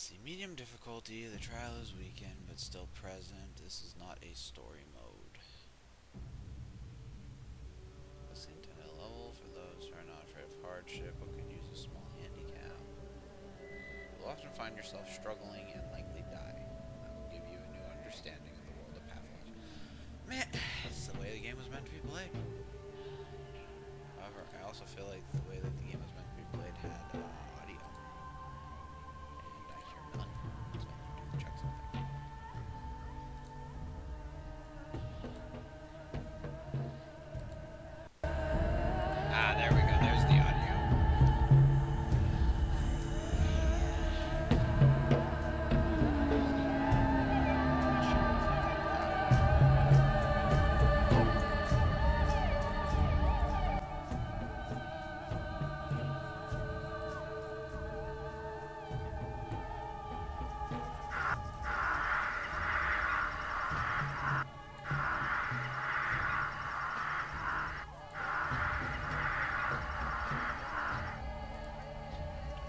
see, medium difficulty, the trial is weakened, but still present. This is not a story mode. Listening to a level for those who are not afraid of hardship, but could use a small handicap. You'll often find yourself struggling and likely die. I will give you a new understanding of the world of pathology. Man, it's the way the game was meant to be played. However, I also feel like the way that the game was meant to be played had audio. And I hear none. So I need to check something. Ah, there we go. There's the audio.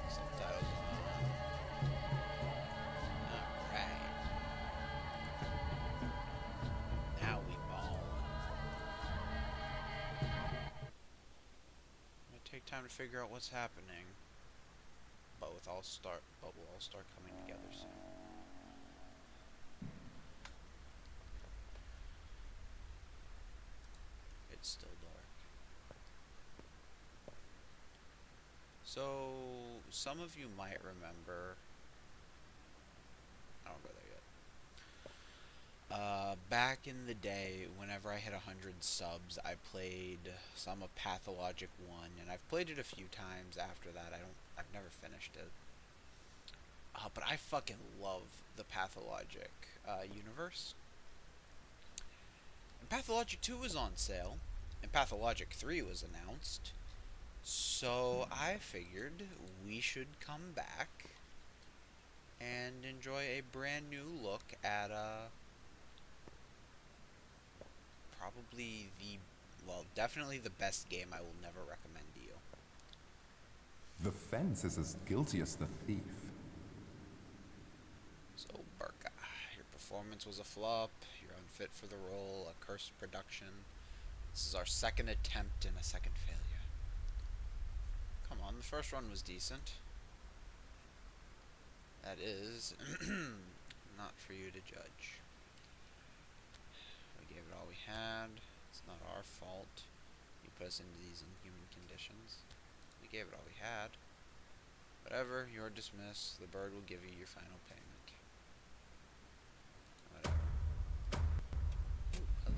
Subtitles on. Alright. Now we ball. It might take time to figure out what's happening. But we'll all start coming together soon. It's still dark. So some of you might remember, I don't go there yet. Back in the day, whenever I hit 100 subs, I played some of Pathologic 1, and I've played it a few times after that. I've never finished it. But I fucking love the Pathologic universe. And Pathologic 2 was on sale, and Pathologic 3 was announced. So I figured we should come back and enjoy a brand new look at probably definitely the best game I will never recommend to you. The fence is as guilty as the thief. So, Burka, your performance was a flop. You're unfit for the role, a cursed production. This is our second attempt and a second failure. Come on, the first run was decent. That is not for you to judge. We gave it all we had. It's not our fault. You put us into these inhuman conditions. We gave it all we had. Whatever, you're dismissed. The bird will give you your final payment. Whatever. Ooh, hello.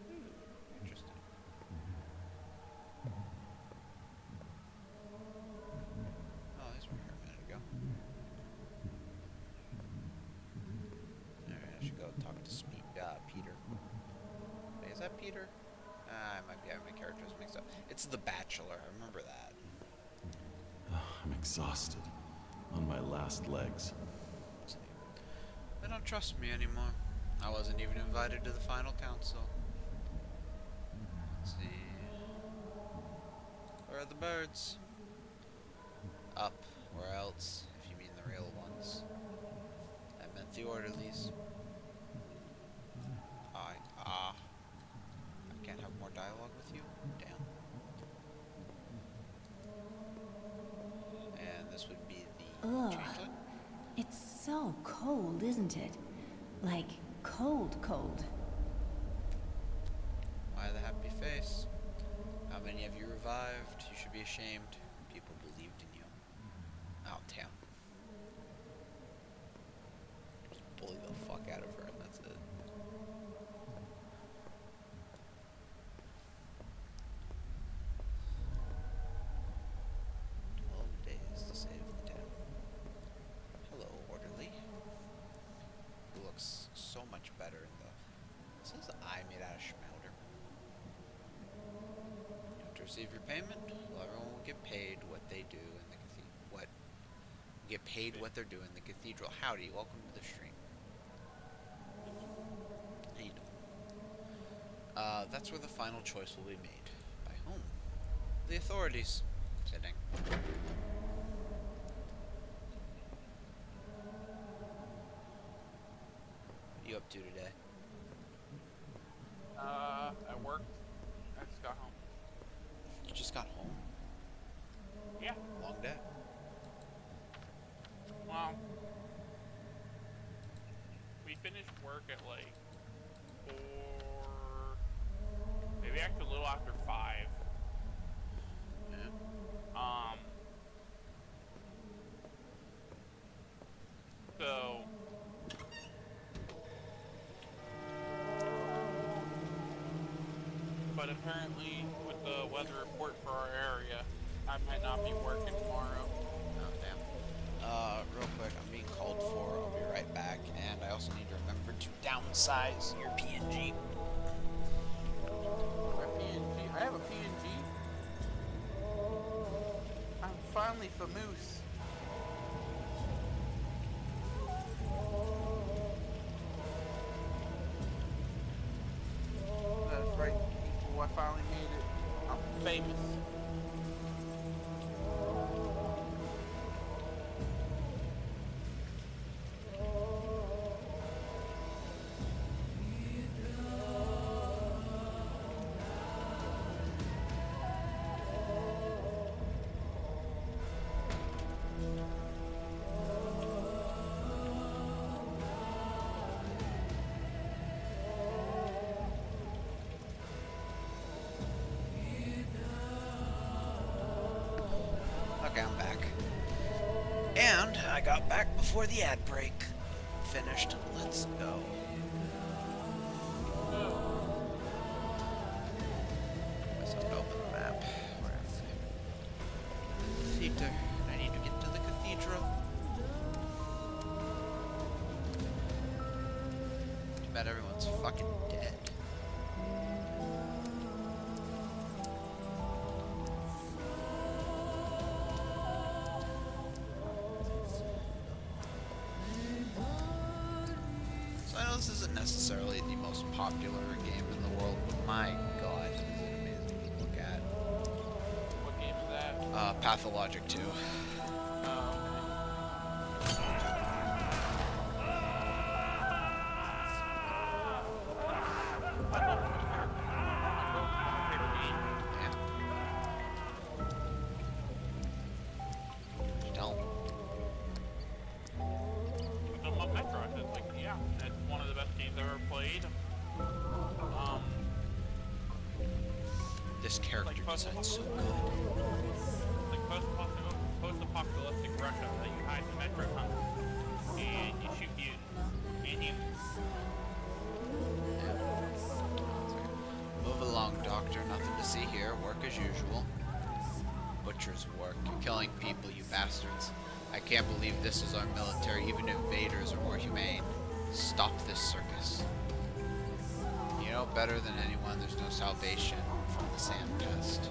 Boom. Interesting. Oh, these were here a minute ago. Alright, I should go talk to Peter. Wait, is that Peter? I might be having my characters mixed up. It's The Bachelor, I remember that. I'm exhausted. On my last legs. Let's see. They don't trust me anymore. I wasn't even invited to the final council. Let's see. Where are the birds? Up. Where else, if you mean the real ones. I meant the orderlies. I can't have more dialogue with you? Damn. And this would be the Ugh. changeling? It's so cold, isn't it? Like, cold, cold. Why the happy face? How many have you revived? You should be ashamed. People believed in you. Oh, damn. Just bully the fuck out of her and that's it. 12 days to save the town. Hello, orderly. Who looks so much better in the... This is eye made out of schmouder. You have to receive your payment. Well, everyone will get paid what they do in the Get paid what they're doing. The cathedral. Howdy, welcome to the stream. How you doing? That's where the final choice will be made. By whom? The authorities. Kidding. What are you up to today? I worked. I just got home. You just got home? Yeah. Long day? Well, we finished work at like 4, maybe actually a little after 5. Yeah. So but apparently with the weather report for our area, I might not be working tomorrow. Oh, damn. Real quick, I'm being called for. I'll be right back. And I also need to remember to downsize your PNG. My PNG. I have a PNG. I'm finally famous. That's right, people. I finally made it. I'm famous. Okay, I'm back. And I got back before the ad break. Finished. Let's go. I just have to open the map. Where am I? Theater. I need to get to the cathedral. Too bad everyone's fucking dead. I know this isn't necessarily the most popular game in the world, but my god, is it amazing to look at. What game is that? Pathologic 2. Yeah. What'd you tell him? I'm talking about Metro. I said, like, yeah, it's one of the best games I've ever played. This character design's so good. It's like post-apocalyptic Russia that you hide the Metro tunnels and you shoot mutants and humans. Move along, Doctor. Nothing to see here. Work as usual. Butcher's work. You're killing people, you bastards. I can't believe this is our military. Even invaders are more humane. Stop this circus. You know better than anyone there's no salvation from the sand pest.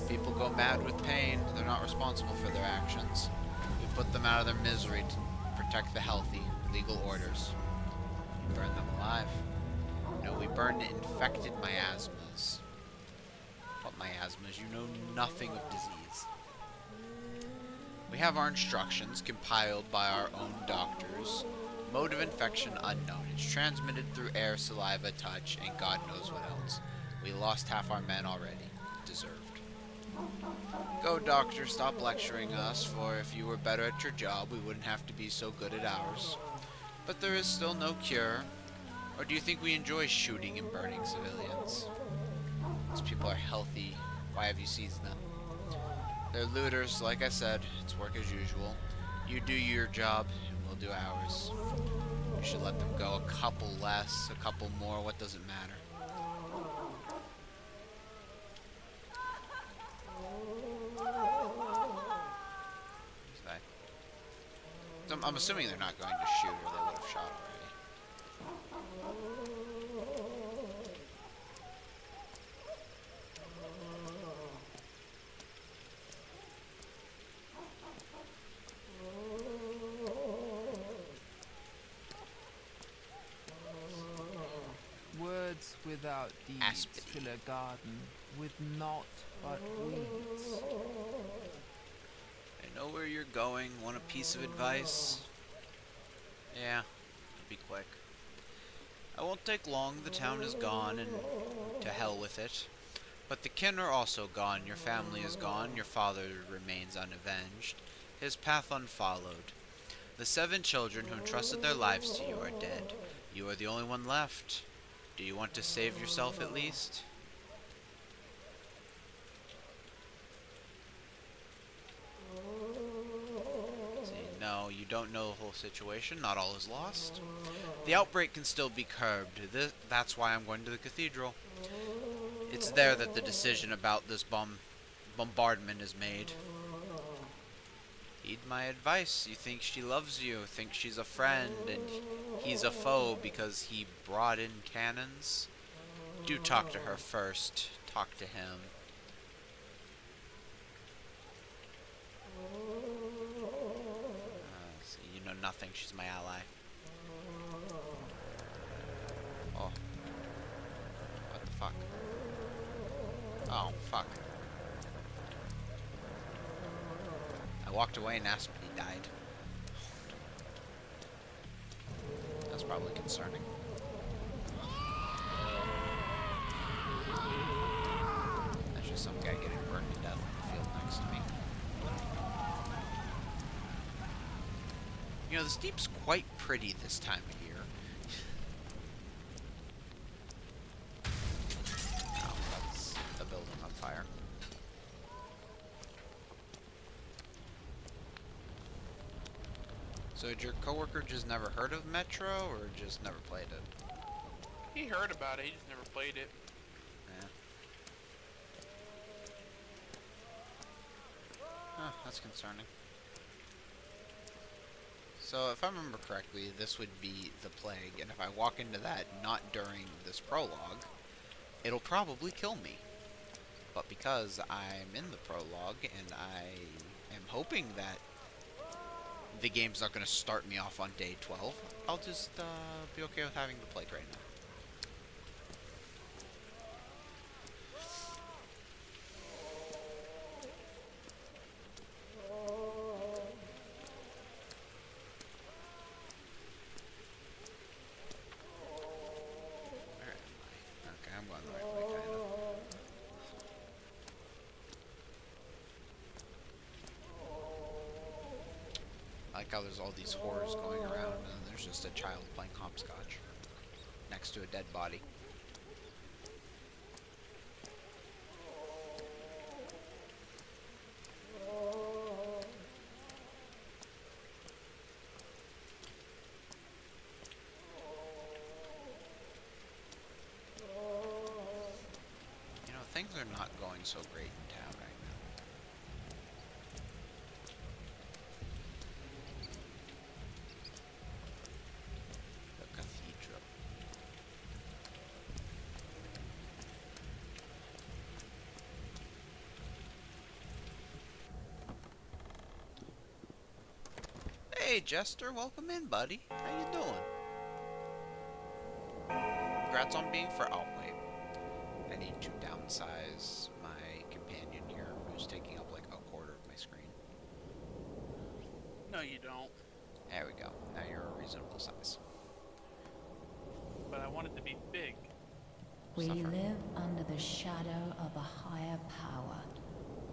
People go mad with pain. They're not responsible for their actions. We put them out of their misery to protect the healthy. Legal orders. We burn them alive. No, we burn infected miasmas. What miasmas? You know nothing of disease. We have our instructions compiled by our own doctors. Mode of infection unknown. It's transmitted through air, saliva, touch, and God knows what else. We lost half our men already. Deserved. Go, doctor, stop lecturing us, for if you were better at your job, we wouldn't have to be so good at ours. But there is still no cure. Or do you think we enjoy shooting and burning civilians? These people are healthy. Why have you seized them? They're looters, like I said. It's work as usual. You do your job, and we'll do ours. We should let them go. A couple less, a couple more. What does it matter? I'm assuming they're not going to shoot, or they would have shot already. without deeds Aspity. fill a garden with naught but weeds. I know where you're going. Want a piece of advice? Yeah, be quick. I won't take long. The town is gone, and to hell with it. But the kin are also gone. Your family is gone. Your father remains unavenged. His path unfollowed. The 7 children who entrusted their lives to you are dead. You are the only one left. Do you want to save yourself at least? See, no, you don't know the whole situation. Not all is lost. The outbreak can still be curbed. That's why I'm going to the cathedral. It's there that the decision about this bombardment is made. Heed my advice. You think she loves you, think she's a friend, and he's a foe because he brought in cannons? Do talk to her first. Talk to him. See, you know nothing. She's my ally. Oh. What the fuck? Oh, fuck. I walked away and Aspity died. That's probably concerning. That's just some guy getting burned to death in the field next to me. You know, the steep's quite pretty this time of year. Oh, that's a building on fire. So did your coworker just never heard of Metro, or just never played it? He heard about it, he just never played it. Yeah. Huh, that's concerning. So if I remember correctly, this would be the plague, and if I walk into that not during this prologue, it'll probably kill me. But because I'm in the prologue, and I am hoping that the game's not going to start me off on day 12, I'll just be okay with having the plague right now. Where am I? Okay, I'm going the right way, kind of. I like how there's all these horrors going around, and then there's just a child playing hopscotch next to a dead body. You know, things are not going so great in town right now. The cathedral. Hey, Jester, welcome in, buddy. How you doing? Congrats on being for. Oh, wait. I need to downsize my companion here, who's taking up like a quarter of my screen. No, you don't. There we go. Now you're a reasonable size. But I want it to be big. We Suffer. live under the shadow of a higher power.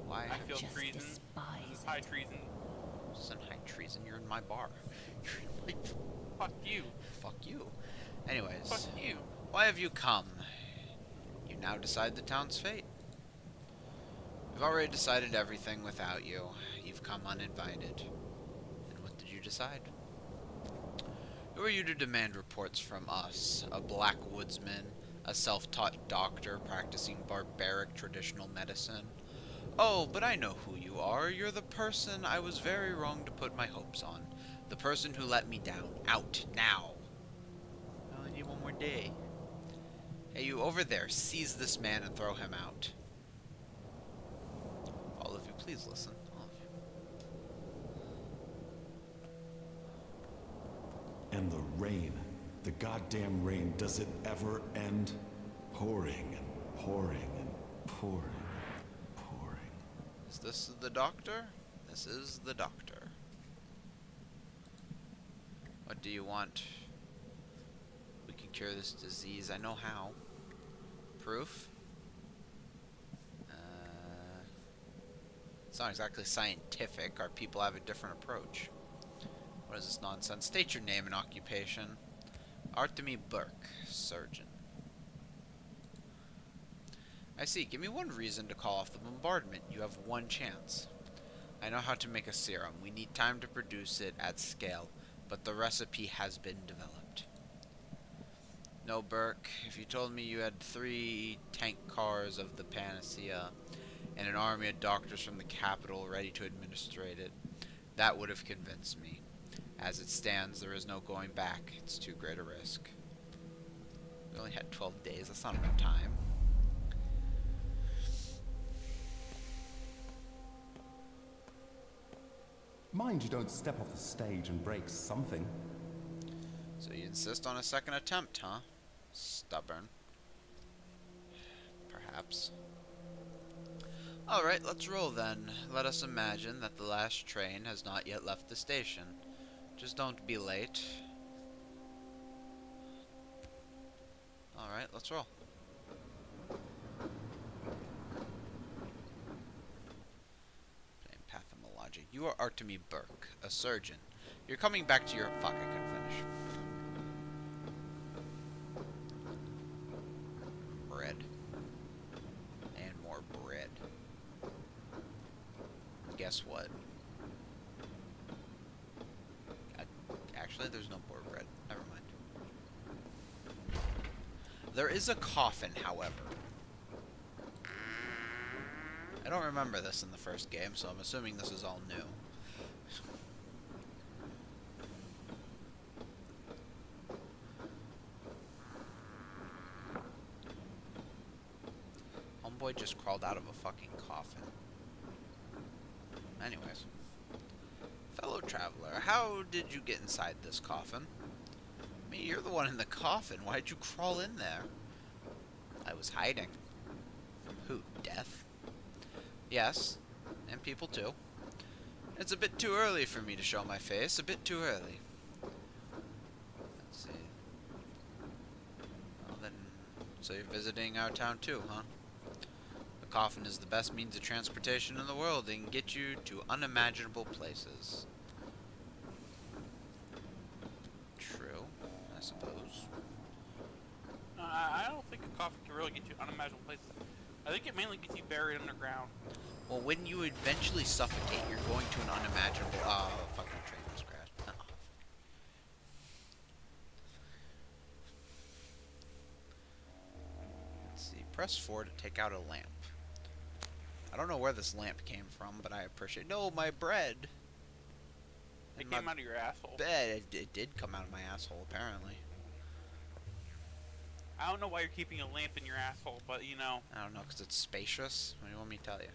Why? I feel Just treason. This is despise high it. treason. This isn't high treason. You're in my bar. You're in my. Fuck you. Fuck you. Anyways, Fuck you. why have you come? You now decide the town's fate. We've already decided everything without you. You've come uninvited. And what did you decide? Who are you to demand reports from us, a black woodsman, a self-taught doctor practicing barbaric traditional medicine? Oh, but I know who you are. You're the person I was very wrong to put my hopes on. The person who let me down. Out, now. I only need one more day. Hey, you over there, seize this man and throw him out. All of you, please listen. All of you. And the rain. The goddamn rain. Does it ever end? pouring and pouring and pouring and pouring. Is this the doctor? This is the doctor. What do you want? We can cure this disease. I know how. Proof? It's not exactly scientific. Our people have a different approach. What is this nonsense? State your name and occupation. Artemy Burke, surgeon. I see. Give me one reason to call off the bombardment. You have one chance. I know how to make a serum. We need time to produce it at scale, but the recipe has been developed. No, Burke. If you told me you had 3 tank cars of the panacea and an army of doctors from the capital ready to administer it, that would have convinced me. As it stands, there is no going back. It's too great a risk. We only had 12 days. That's not enough time. Mind you don't step off the stage and break something. So you insist on a second attempt, huh? Stubborn. Perhaps. Alright, let's roll then. Let us imagine that the last train has not yet left the station. Just don't be late. Alright, let's roll. Playing Pathomologic. You are Artemy Burke, a surgeon. You're coming back to your... Fuck, I couldn't finish. Bread. And more bread. Guess what? Actually, there's no more bread. Never mind. There is a coffin, however. I don't remember this in the first game, so I'm assuming this is all new. Homeboy just crawled out of a fucking coffin. Anyways. Fellow traveler, how did you get inside this coffin? Me, you're the one in the coffin. Why'd you crawl in there? I was hiding. From who? Death? Yes. And people too. It's a bit too early for me to show my face. A bit too early. Let's see. Well then, so you're visiting our town too, huh? The coffin is the best means of transportation in the world. It can get you to unimaginable places. True, I suppose. I don't think a coffin can really get you unimaginable places. I think it mainly gets you buried underground. Well, when you eventually suffocate, you're going to an unimaginable... Oh, fucking train just crashed. Oh. Let's see. Press 4 to take out a lamp. I don't know where this lamp came from, but I appreciate... No, my bread! It came out of your asshole. Bed. It did come out of my asshole, apparently. I don't know why you're keeping a lamp in your asshole, but you know. I don't know, because it's spacious. What do you want me to tell you?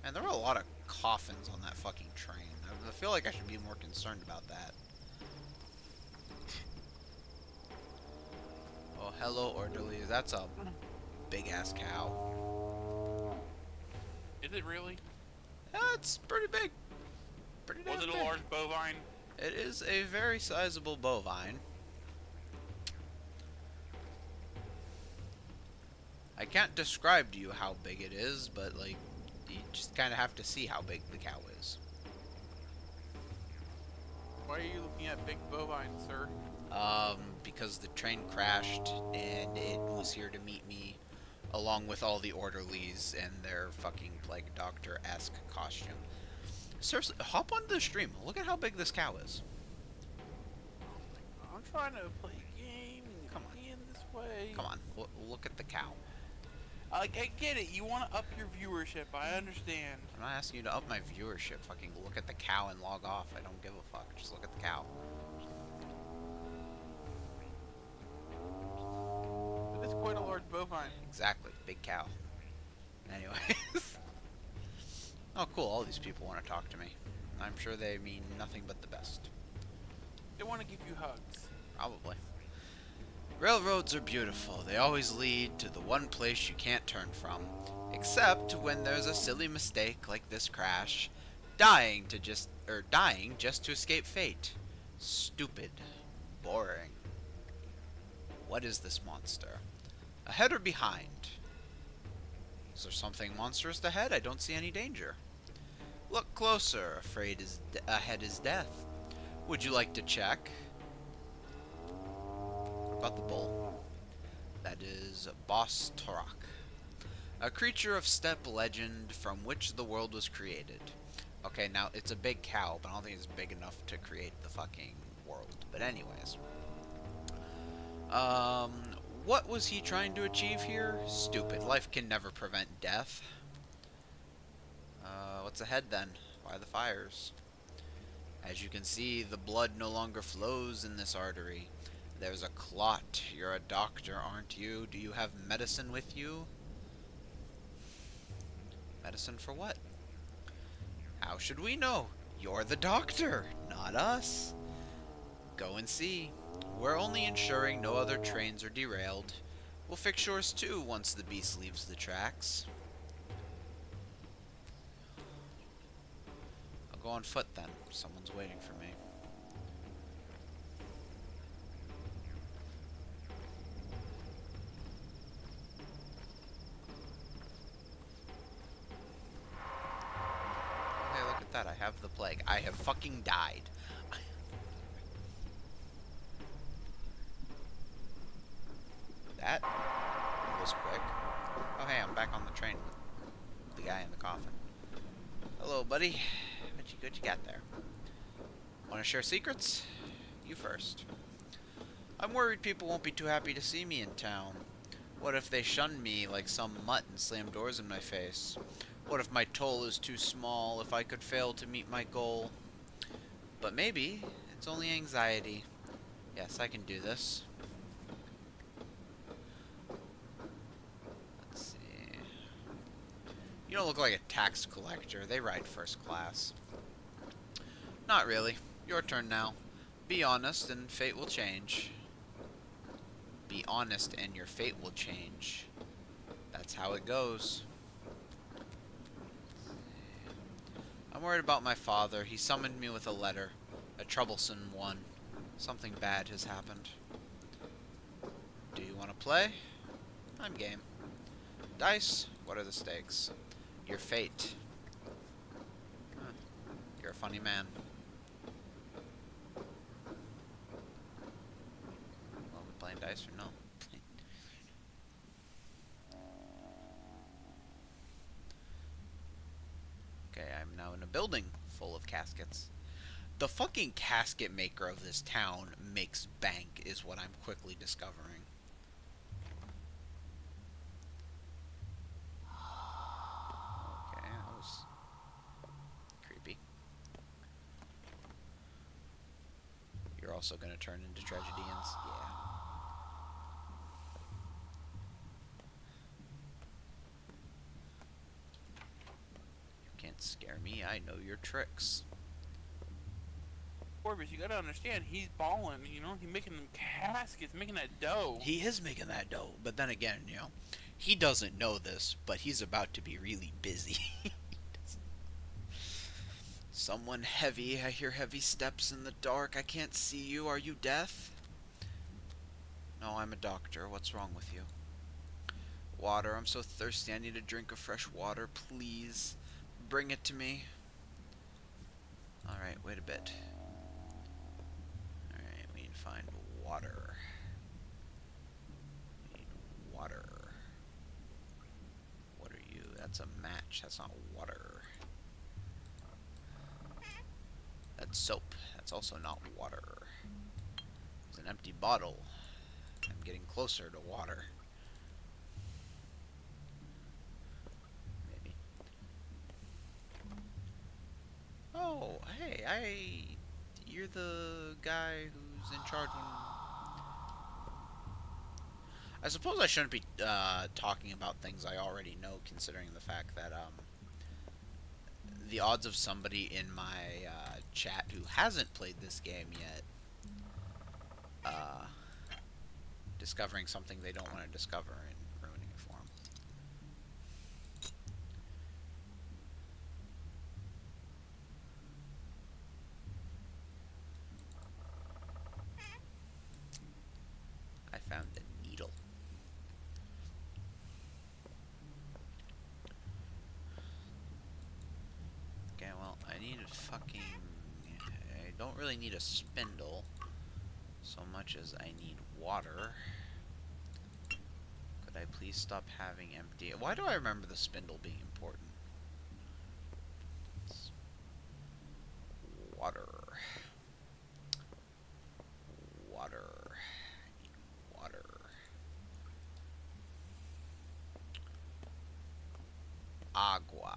And there were a lot of coffins on that fucking train. I feel like I should be more concerned about that. Oh, hello, orderly. That's a big-ass cow. Is it really? Yeah, it's pretty big. Pretty damn Was it big. a large bovine? It is a very sizable bovine. I can't describe to you how big it is, but, like, you just kind of have to see how big the cow is. Why are you looking at big bovines, sir? Because the train crashed, and it was here to meet me, along with all the orderlies in their fucking plague doctor-esque costume. Seriously, hop onto the stream. Look at how big this cow is. I'm trying to play a game and Come on. in this way. Come on, look at the cow. I get it. You want to up your viewership. I understand. I'm not asking you to up my viewership. Fucking look at the cow and log off. I don't give a fuck. Just look at the cow. But it's quite a large bovine. Exactly, big cow. Anyways. Oh, cool. All these people want to talk to me. I'm sure they mean nothing but the best. They want to give you hugs. Probably. Railroads are beautiful. They always lead to the one place you can't turn from. Except when there's a silly mistake like this crash. Dying just to escape fate. Stupid. Boring. What is this monster? Ahead or behind? Is there something monstrous ahead? I don't see any danger. Look closer. Ahead is death. Would you like to check? What about the bull? That is Boss Torak, a creature of steppe legend from which the world was created. Okay, now it's a big cow, but I don't think it's big enough to create the fucking world. But anyways. What was he trying to achieve here? Stupid. Life can never prevent death. What's ahead then? Why the fires? As you can see, the blood no longer flows in this artery. There's a clot. You're a doctor, aren't you? Do you have medicine with you? Medicine for what? How should we know? You're the doctor, not us. Go and see. We're only ensuring no other trains are derailed. We'll fix yours too once the beast leaves the tracks. I'll go on foot then. Someone's waiting for me. Okay, look at that. I have the plague. I have fucking died. That was quick. Oh hey, I'm back on the train with the guy in the coffin. Hello, buddy. What you got there? Want to share secrets? You first. I'm worried people won't be too happy to see me in town. What if they shun me like some mutt and slam doors in my face? What if my toll is too small, if I could fail to meet my goal? But maybe it's only anxiety. Yes, I can do this. Let's see. You don't look like a tax collector. They ride first class. Not really. Your turn now. Be honest and fate will change. Be honest and your fate will change. That's how it goes. I'm worried about my father. He summoned me with a letter. A troublesome one. Something bad has happened. Do you want to play? I'm game. Dice, what are the stakes? Your fate. Huh. You're a funny man. Well, we playing dice or no? Okay, I'm now in a building full of caskets. The fucking casket maker of this town makes bank, is what I'm quickly discovering. Okay, that was creepy. You're also gonna turn into tragedians? Yeah. You can't scare me, I know your tricks. Corvus, you gotta understand, he's balling, you know? He's making them caskets, making that dough. He is making that dough, but then again, you know, he doesn't know this, but he's about to be really busy. Someone heavy. I hear heavy steps in the dark. I can't see you. Are you deaf? No, I'm a doctor. What's wrong with you? Water. I'm so thirsty. I need a drink of fresh water. Please. Bring it to me. Alright, wait a bit. Alright, we need to find water. We need water. What are you? That's a match. That's not water. That's soap. That's also not water. It's an empty bottle. I'm getting closer to water. Maybe. Oh, hey, you're the guy who's in charge when... I suppose I shouldn't be talking about things I already know, considering the fact that, the odds of somebody in my chat who hasn't played this game yet discovering something they don't want to discover and ruining it for them. I found a needle. Okay, well, I need a fucking... I don't really need a spindle so much as I need water. Could I please stop having empty... Why do I remember the spindle being important? Water. Water. I need water. Agua.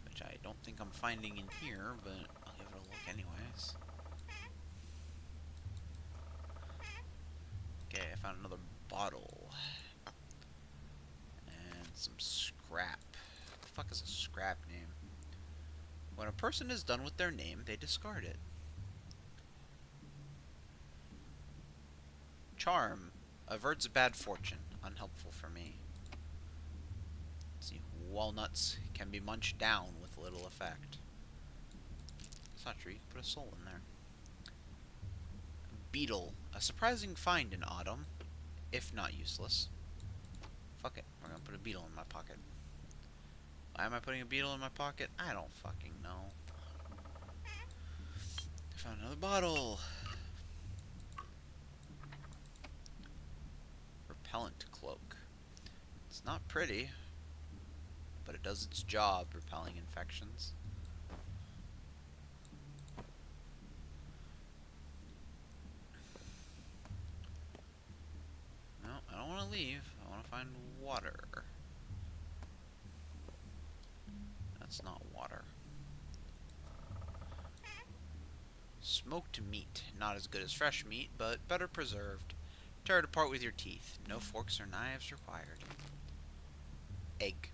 Which I don't think I'm finding in here, but I'll give it a look anyways. Okay, I found another bottle. And some scrap. What the fuck is a scrap name? When a person is done with their name, they discard it. Charm. Averts bad fortune. Unhelpful for me. Let's see. Walnuts can be munched down with little effect. It's not true. You can put a soul in there. Beetle. A surprising find in autumn, if not useless. Fuck it. We're gonna put a beetle in my pocket. Why am I putting a beetle in my pocket? I don't fucking know. I found another bottle. Repellent cloak. It's not pretty, but it does its job, repelling infections. No, I don't want to leave. I want to find water. That's not water. Smoked meat. Not as good as fresh meat, but better preserved. Tear it apart with your teeth. No forks or knives required. Egg.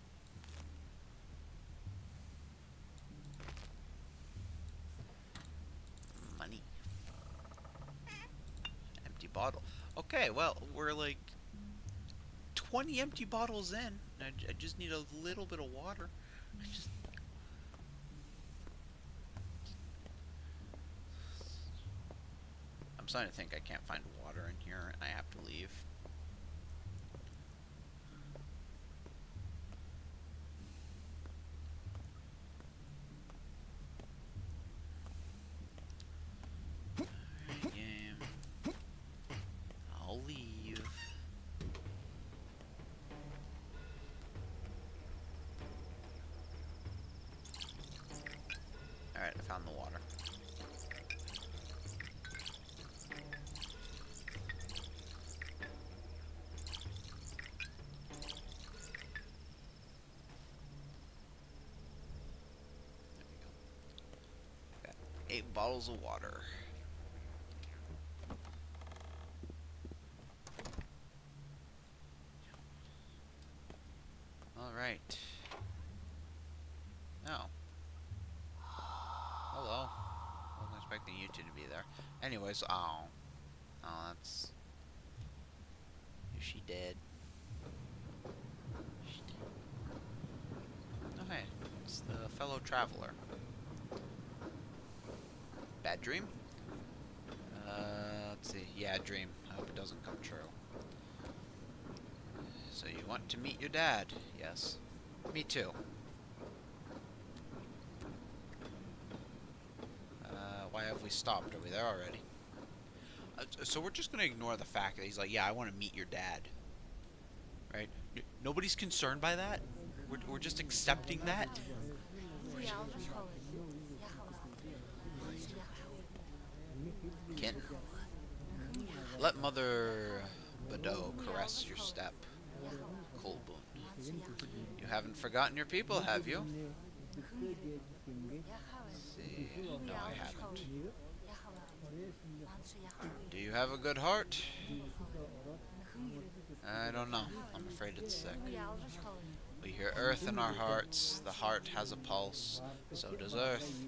Money. Empty bottle. Okay, well, we're like 20 empty bottles in. I just need a little bit of water. I'm starting to think I can't find water in here and I have to leave. Alright, game. I'll leave. Alright, I found the water. There we go. Got 8 bottles of water. Alright. Oh. Hello. Wasn't expecting you two to be there. Anyways, oh. Oh, that's... Is she dead? Is she dead? Oh, hey. It's the fellow traveler. Bad dream? Let's see. Yeah, dream. I hope it doesn't come true. So you want to meet your dad? Yes. Me too. Why have we stopped? Are we there already? So we're just gonna ignore the fact that he's like, yeah, I want to meet your dad. Right? Nobody's concerned by that? We're just accepting that? Kin. Let Mother Badeau caress your step. Colboon. You haven't forgotten your people, have you? See, no, I haven't. Do you have a good heart? I don't know. I'm afraid it's sick. We hear earth in our hearts, the heart has a pulse, so does earth.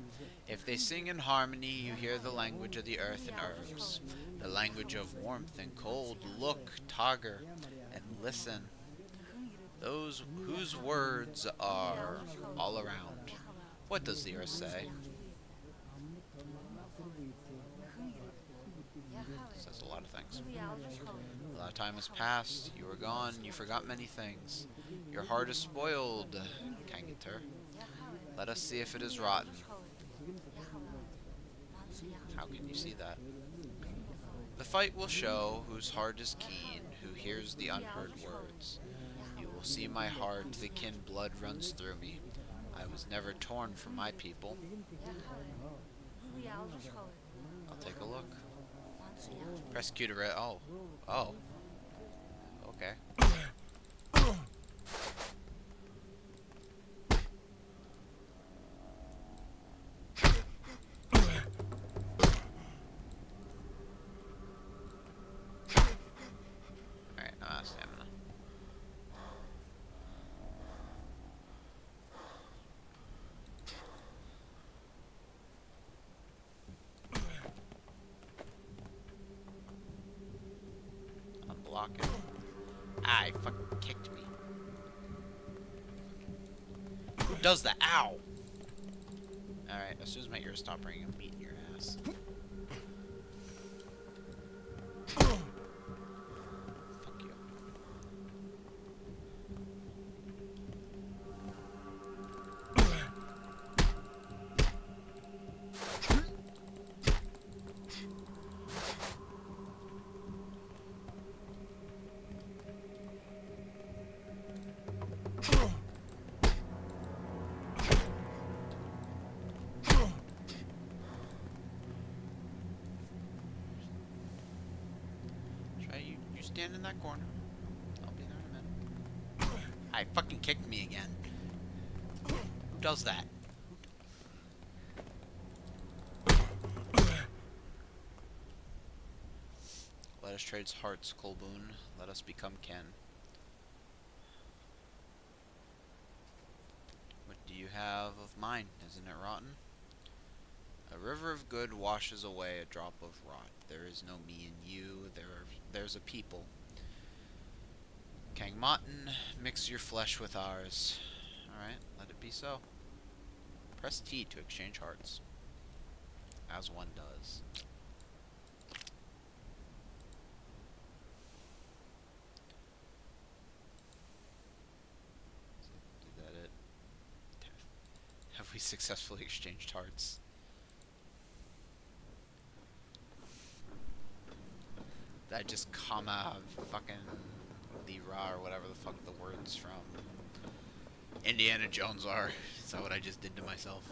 If they sing in harmony, you hear the language of the earth and herbs, the language of warmth and cold. Look, Togger, and listen. Those whose words are all around. What does the earth say? It says a lot of things. A lot of time has passed, you are gone, you forgot many things. Your heart is spoiled, Kangater. Let us see if it is rotten. How can you see that? The fight will show whose heart is keen, who hears the unheard words. You will see my heart, the kin blood runs through me. I was never torn from my people. I'll take a look. Persecutor, oh. Oh. Okay. Alright, I'm out of stamina. Unblock it. Ah, he fucking kicked me. Who does that? Ow! Alright, as soon as my ears stop ringing, I'm beating your ass. Fuck you. Try you stand in that corner. I'll be there in a minute. I fucking kicked me again. Who does that? Let us trade hearts, Colboon. Let us become kin. What do you have of mine? Isn't it rotten? A river of good washes away a drop of rot. There is no me and you. There's a people. Kangmotten, mix your flesh with ours. Alright, let it be so. Press T to exchange hearts. As one does. Is that it? Have we successfully exchanged hearts? Did I just comma fucking Lira or whatever the fuck the words from Indiana Jones are? Is that what I just did to myself?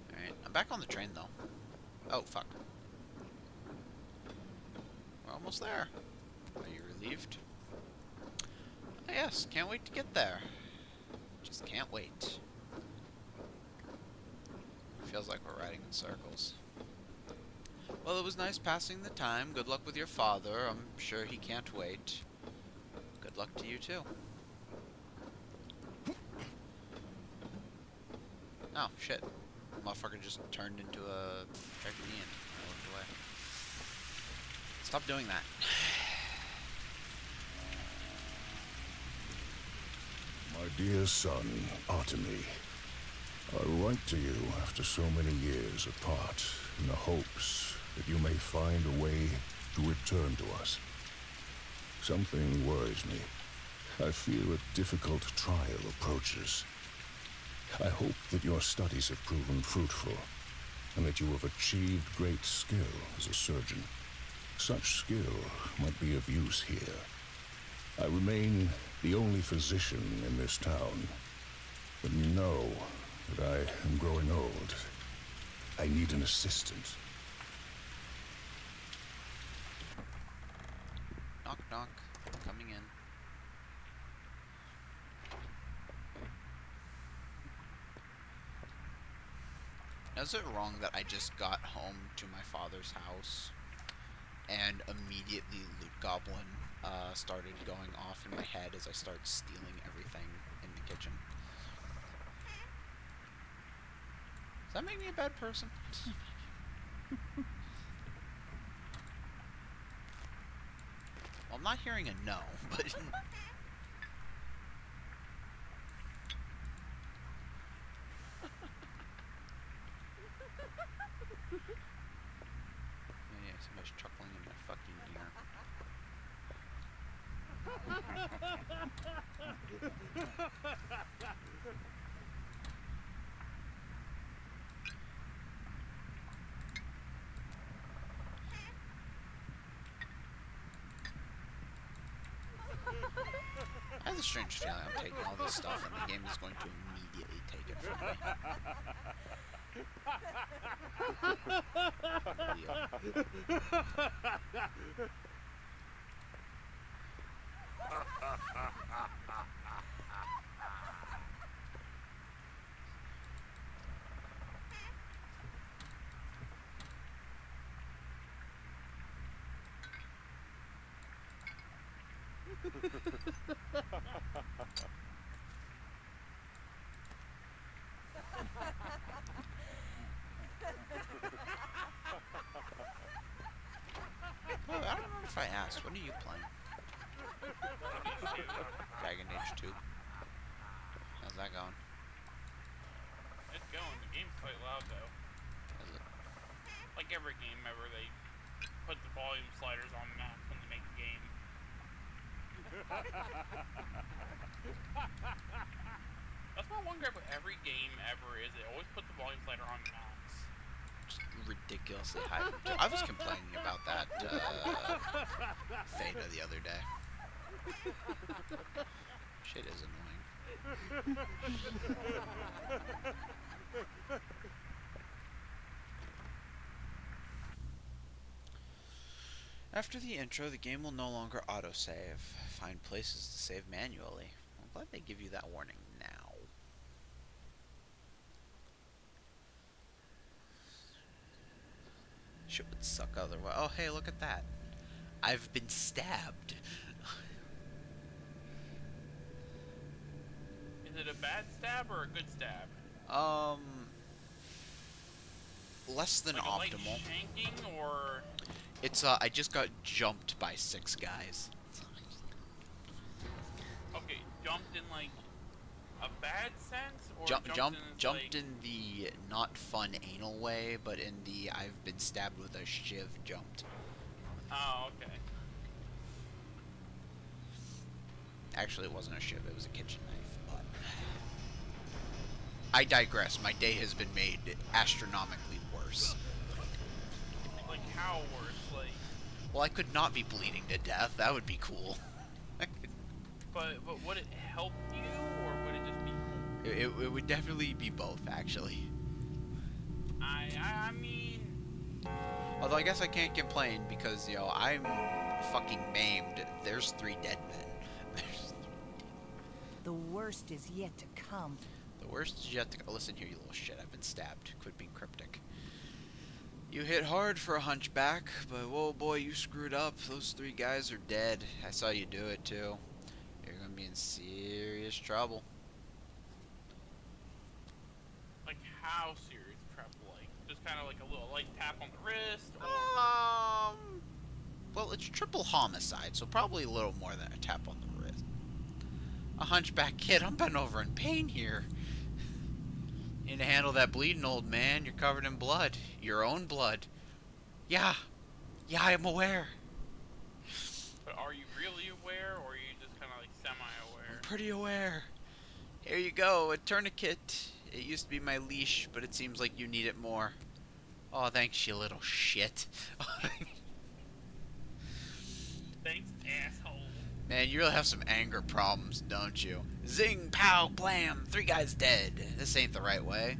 Alright, I'm back on the train though. Oh, fuck. We're almost there. Are you relieved? Oh, yes, can't wait to get there. Just can't wait. Feels like we're riding in circles. Well, it was nice passing the time. Good luck with your father. I'm sure he can't wait. Good luck to you, too. Oh, shit. Motherfucker just turned into a Dragonine. I looked away. Stop doing that. My dear son, Artemy, I write to you after so many years apart in the hopes that you may find a way to return to us. Something worries me. I fear a difficult trial approaches. I hope that your studies have proven fruitful, and that you have achieved great skill as a surgeon. Such skill might be of use here. I remain the only physician in this town, but know that I am growing old. I need an assistant. Knock, knock. Coming in. Is it wrong that I just got home to my father's house and immediately Loot Goblin started going off in my head as I started stealing everything in the kitchen. Does that make me a bad person? Well, I'm not hearing a no, but... Yeah, somebody's chuckling in my fucking ear. I have a strange feeling I'm taking all this stuff and the game is going to immediately take it from me. Oh, I don't know if I asked. What are you playing? Dragon Age 2. How's that going? It's going. The game's quite loud though. Is it? Like every game ever, they put the volume sliders on max when they make the game. That's my one gripe with every game ever is they always put the volume slider on max. Just ridiculously high. I was complaining about that Theta the other day. Shit is annoying. After the intro, the game will no longer autosave. Find places to save manually. I'm glad they give you that warning now. Shit would suck otherwise. Oh, hey, look at that. I've been stabbed. Is it a bad stab or a good stab? Less than like optimal. A light shanking or... It's, I just got jumped by 6 guys. Okay, jumped in, like, a bad sense? Or Jumped in the not fun anal way, but in the I've been stabbed with a shiv jumped. Oh, okay. Actually, it wasn't a shiv, it was a kitchen knife, but... I digress. My day has been made astronomically worse. Like, how worse? Like... Well, I could not be bleeding to death. That would be cool. But would it help you, or would it just be cool? It would definitely be both, actually. I mean... Although I guess I can't complain because, you know, I'm fucking maimed. There's 3 dead men. The worst is yet to come. The worst is yet to go. Listen here, you little shit. I've been stabbed. Quit being cryptic. You hit hard for a hunchback, but whoa boy, you screwed up. Those 3 guys are dead. I saw you do it too. You're gonna be in serious trouble. Like, how serious trouble? Like, just kind of like a little light tap on the wrist, or... Well, it's triple homicide, so probably a little more than a tap on the wrist. A hunchback kid, I'm bent over in pain here. Need to handle that bleeding, old man. You're covered in blood. Your own blood. Yeah, I am aware. But are you really aware, or are you just kind of like semi-aware? I'm pretty aware. Here you go, a tourniquet. It used to be my leash, but it seems like you need it more. Oh, thanks, you little shit. Thanks, asshole. Man, you really have some anger problems, don't you? Zing, pow, blam, 3 guys dead. This ain't the right way.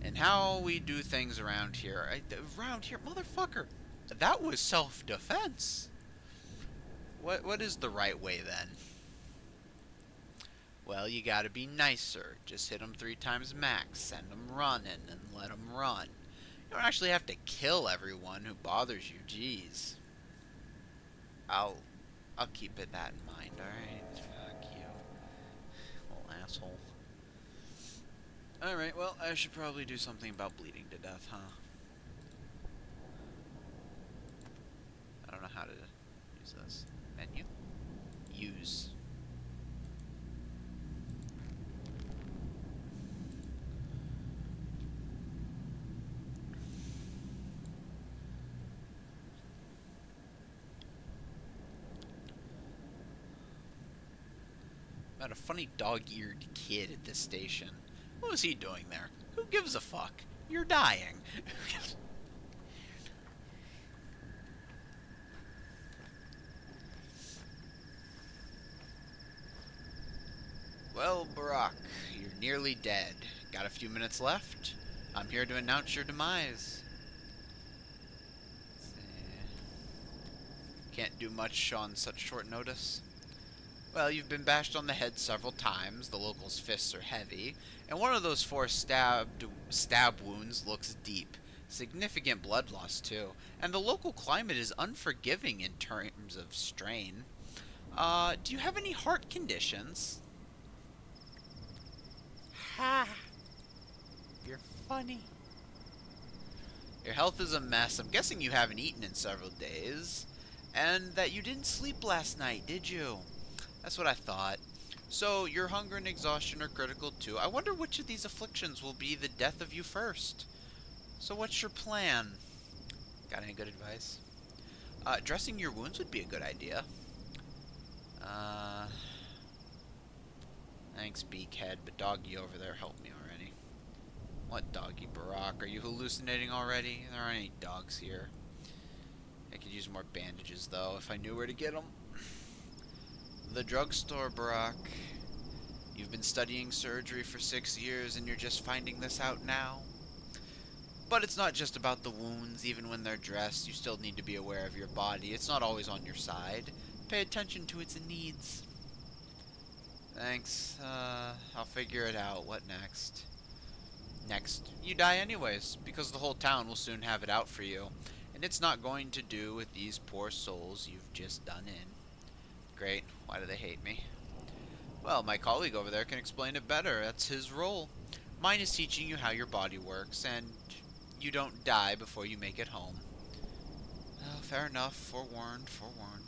And how we do things around here. Around here, motherfucker. That was self-defense. What is the right way, then? Well, you gotta be nicer. Just hit them 3 times max. Send them running and let them run. You don't actually have to kill everyone who bothers you. Jeez. I'll I'll keep it that in mind, alright? Fuck you. Little asshole. Alright, well, I should probably do something about bleeding to death, huh? I don't know how to use this. Menu? Use. Met a funny dog-eared kid at this station. What was he doing there? Who gives a fuck? You're dying. Well, Barack, you're nearly dead. Got a few minutes left? I'm here to announce your demise. Can't do much on such short notice. Well, you've been bashed on the head several times, the locals' fists are heavy, and one of those 4 stab wounds looks deep. Significant blood loss, too. And the local climate is unforgiving in terms of strain. Do you have any heart conditions? Ha! You're funny. Your health is a mess. I'm guessing you haven't eaten in several days. And that you didn't sleep last night, did you? That's what I thought. So, your hunger and exhaustion are critical too. I wonder which of these afflictions will be the death of you first. So what's your plan? Got any good advice? Dressing your wounds would be a good idea. Thanks, Beakhead, but Doggy over there helped me already. What Doggy, Barack? Are you hallucinating already? There aren't any dogs here. I could use more bandages, though, if I knew where to get them. The drugstore, Barack. You've been studying surgery for 6 years, and you're just finding this out now? But it's not just about the wounds. Even when they're dressed, you still need to be aware of your body. It's not always on your side. Pay attention to its needs. Thanks. I'll figure it out. What next? Next, you die anyways, because the whole town will soon have it out for you. And it's not going to do with these poor souls you've just done in. Great. Why do they hate me? Well, my colleague over there can explain it better. That's his role. Mine is teaching you how your body works, and you don't die before you make it home. Well, fair enough. Forewarned, forewarned.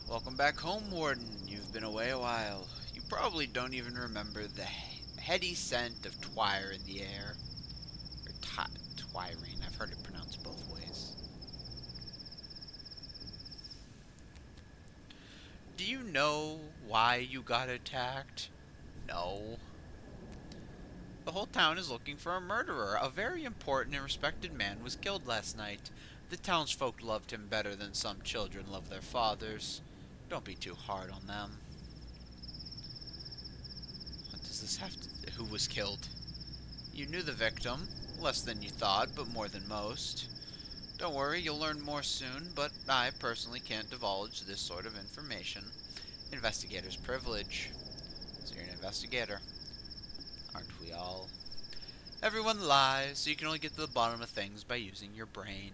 Welcome back home, Warden. You've been away a while. You probably don't even remember the heady scent of twire in the air. Or twirine. I've heard it pronounced both ways. Do you know why you got attacked? No. The whole town is looking for a murderer. A very important and respected man was killed last night. The townsfolk loved him better than some children love their fathers. Don't be too hard on them. What does this have to... Who was killed? You knew the victim. Less than you thought, but more than most. Don't worry, you'll learn more soon, but I personally can't divulge this sort of information. Investigator's privilege. So you're an investigator. Aren't we all? Everyone lies, so you can only get to the bottom of things by using your brain.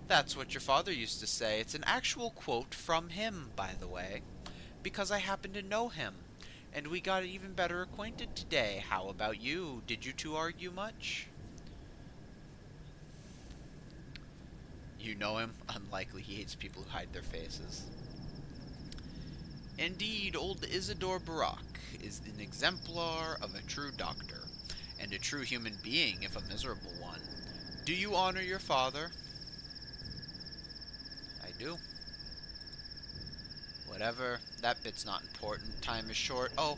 That's what your father used to say. It's an actual quote from him, by the way, because I happen to know him, and we got even better acquainted today. How about you? Did you two argue much? You know him? Unlikely. He hates people who hide their faces. Indeed, old Isidore Barak is an exemplar of a true doctor, and a true human being if a miserable one. Do you honor your father? I do. Whatever, that bit's not important. Time is short. Oh,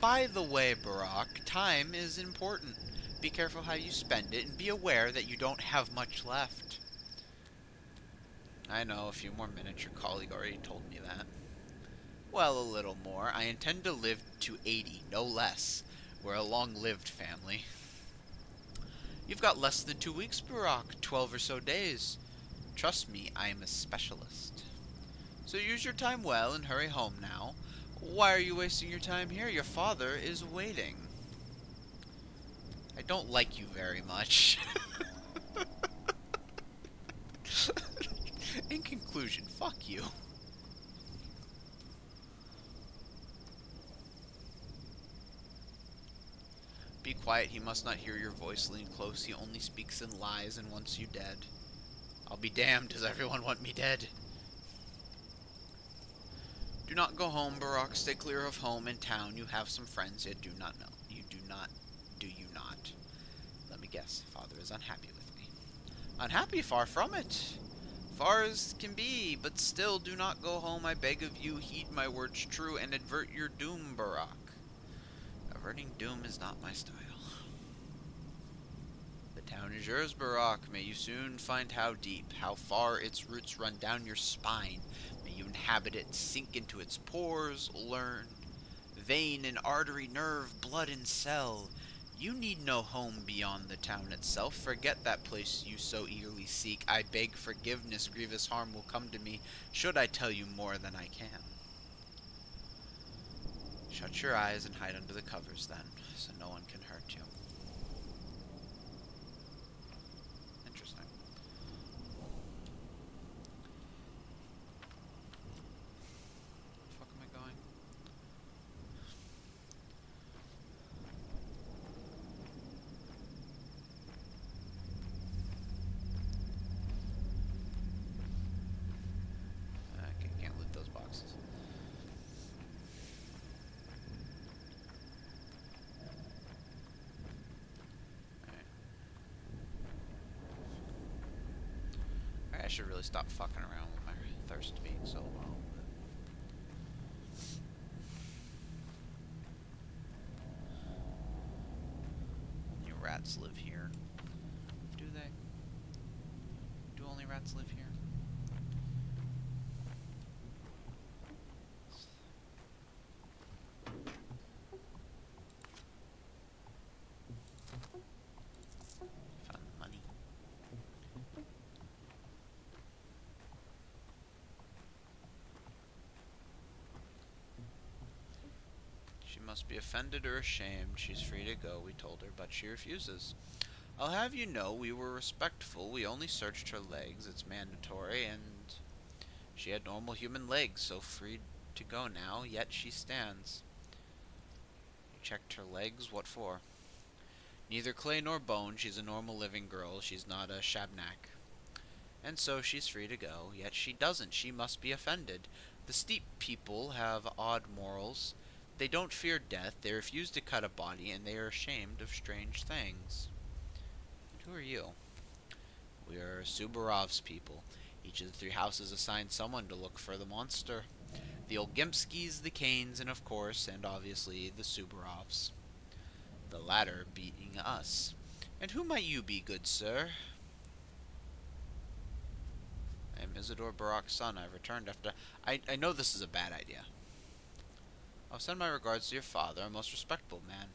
by the way, Barak, time is important. Be careful how you spend it, and be aware that you don't have much left. I know, a few more minutes. Your colleague already told me that. Well, a little more. I intend to live to 80, no less. We're a long-lived family. You've got less than 2 weeks, Barak. 12 or so days. Trust me, I am a specialist. So use your time well and hurry home now. Why are you wasting your time here? Your father is waiting. I don't like you very much. conclusion. Fuck you. Be quiet, he must not hear your voice. Lean close, he only speaks in lies and wants you dead. I'll be damned, does everyone want me dead? Do not go home, Barak. Stay clear of home and town. You have some friends, yet do not know. You do not. Do you not? Let me guess. Father is unhappy with me. Unhappy? Far from it. Far as can be, but still do not go home, I beg of you. Heed my words true and avert your doom, Barak. Averting doom is not my style. The town is yours, Barak. May you soon find how deep, how far its roots run down your spine. May you inhabit it, sink into its pores, learn. Vein and artery, nerve, blood and cell. You need no home beyond the town itself. Forget that place you so eagerly seek. I beg forgiveness. Grievous harm will come to me, should I tell you more than I can. Shut your eyes and hide under the covers, then, so no one can hurt you. Interesting. Where the fuck am I going? Okay, can't loot those boxes. I should really stop fucking around with my thirst being so low. You rats live here. Do they? Do only rats live here? Found the money. She must be offended or ashamed. She's free to go, we told her, but she refuses. I'll have you know we were respectful. We only searched her legs. It's mandatory, and she had normal human legs, so free to go now, yet she stands. You checked her legs? What for? Neither clay nor bone. She's a normal living girl. She's not a shabnak. And so she's free to go, yet she doesn't. She must be offended. The steep people have odd morals. They don't fear death, they refuse to cut a body, and they are ashamed of strange things. And who are you? We are Subarov's people. Each of the three houses assigned someone to look for the monster. The Olgimskis, the Kanes, and of course, and obviously, the Subarovs. The latter being us. And who might you be, good sir? I am Isidore Barak's son. I've returned after... I know this is a bad idea. I'll send my regards to your father, a most respectable man.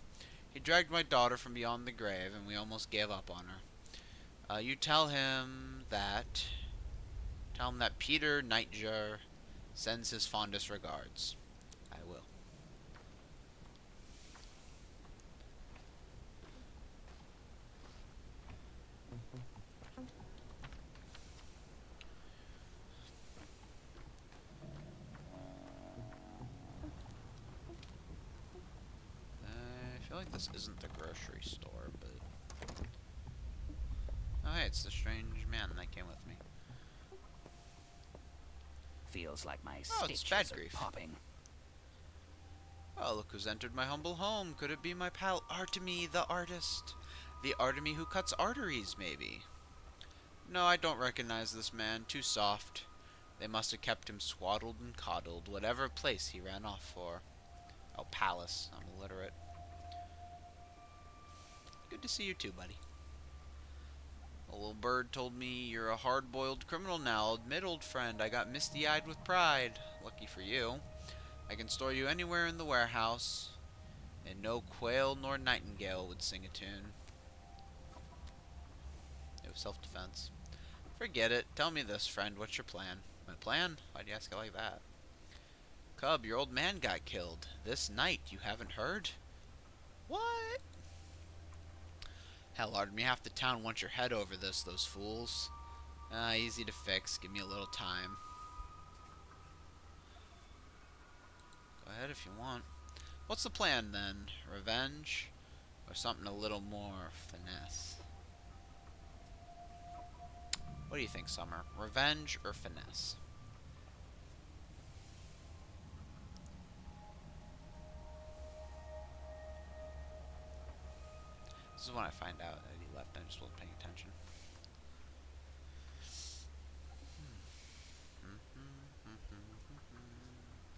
He dragged my daughter from beyond the grave, and we almost gave up on her. You tell him that... Tell him that Peter Nightjar sends his fondest regards. I will. I feel like this isn't the grocery store, but... Oh, hey, it's the strange man that came with me. Feels like my Oh, it's stitches bad are grief. popping. Oh, look who's entered my humble home. Could it be my pal Artemy, the artist? The Artemy who cuts arteries, maybe? No, I don't recognize this man. Too soft. They must have kept him swaddled and coddled, whatever place he ran off for. Oh, palace. I'm illiterate. Good to see you too, buddy. A little bird told me you're a hard-boiled criminal now. Admit, old friend, I got misty-eyed with pride. Lucky for you. I can store you anywhere in the warehouse, and no quail nor nightingale would sing a tune. It was self-defense. Forget it. Tell me this, friend. What's your plan? My plan? Why'd you ask it like that? Cub, your old man got killed. This night. You haven't heard? What? Hell, Artemy, half the town wants your head over this, those fools. Easy to fix. Give me a little time. if you want. What's the plan, then? Revenge? Or something a little more finesse? What do you think, Summer? Revenge or finesse? This is when I find out that he left and I just wasn't paying attention.